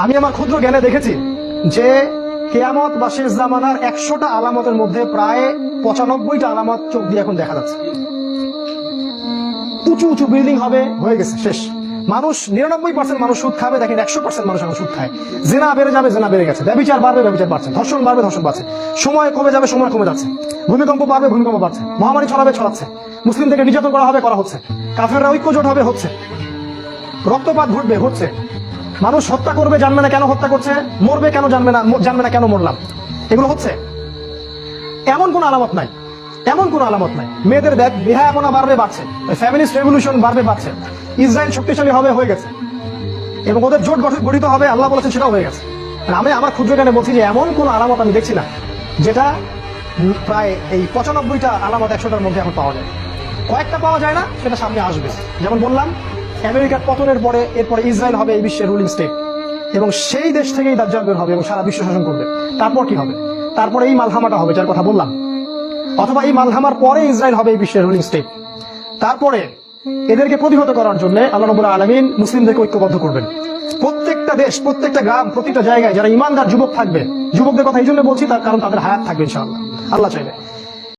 আমি আমার ক্ষুদ্র জ্ঞানে দেখেছি যে কিয়ামত বা শেষ জামানার 100টা আলামতের মধ্যে প্রায় 95টা আলামত চোখ দিয়ে এখন দেখা যাচ্ছে। উঁচু উঁচু বিল্ডিং হবে, হয়ে গেছে, শেষ। মানুষ 99% মানুষ সুদ খাবে, দেখেন 100% মানুষ এখন সুদ খায়। জেনা বেড়ে যাবে, জেনা বেড়ে গেছে। ব্যভিচার বাড়বে, ব্যভিচার বাড়ছে। ধর্ষণ বাড়বে, ধর্ষণ বাড়ছে। সময় কমে যাবে, সময় কমে যাচ্ছে। ভূমিকম্প বাড়বে, ভূমিকম্প বাড়ছে। মহামারী ছড়াবে, ছড়াচ্ছে। মুসলিমদেরকে নির্যাতন করা হবে, করা হচ্ছে। কাফেররা ঐক্যজোট হবে, হচ্ছে। রক্তপাত ঘটবে, হচ্ছে। মানুষ হত্যা করবে, জানবে না কেন হত্যা করছে। মরবে কেন, জানবে না কেন মরলাম। এগুলো হচ্ছে। এমন কোন আলামত নাই, এমন কোন আলামত নাই। মেয়েদের বেহায়াপনা বাড়বে, বাড়ছে। ফ্যামিলিস্ট রেভলিউশন বাড়বে, বাড়ছে। ইসরায়েল শক্তিশালী হবে, হয়ে গেছে। এবং ওদের জোট গঠিত হবে, আল্লাহ বলেছেন, সেটাও হয়ে গেছে। আমি আমার ক্ষুদ্র জ্ঞানে বলছি যে এমন কোন আলামত আমি দেখছি না যেটা প্রায় এই 95টা আলামত 100টার মধ্যে এখন পাওয়া যায়। কয়েকটা পাওয়া যায় না, সেটা সামনে আসবে। যেমন বললাম, আমেরিকার পতনের পরে এরপরে ইসরায়েল হবে এই বিশ্বের রুলিং স্টেট, এবং সেই দেশ থেকেই দাজ্জাল বের হবে এবং সারা বিশ্ব শাসন করবে। তারপর কি হবে? তারপরে এই মালহামাটা হবে, যার কথা বললাম। অথবা এই মালহামার পরে ইসরায়েল হবে এই বিশ্বের রুলিং স্টেট। তারপরে এদেরকে প্রতিহত করার জন্য আল্লাহ রাব্বুল আলামিন মুসলিমদেরকে ঐক্যবদ্ধ করবেন। প্রত্যেকটা দেশ, প্রত্যেকটা গ্রাম, প্রত্যেকটা জায়গায় যারা ইমানদার যুবক থাকবে, যুবকদের কথা এই জন্য বলছি তার কারণ তাদের হায়াত থাকবে ইনশাআল্লাহ, আল্লাহ চাইবে।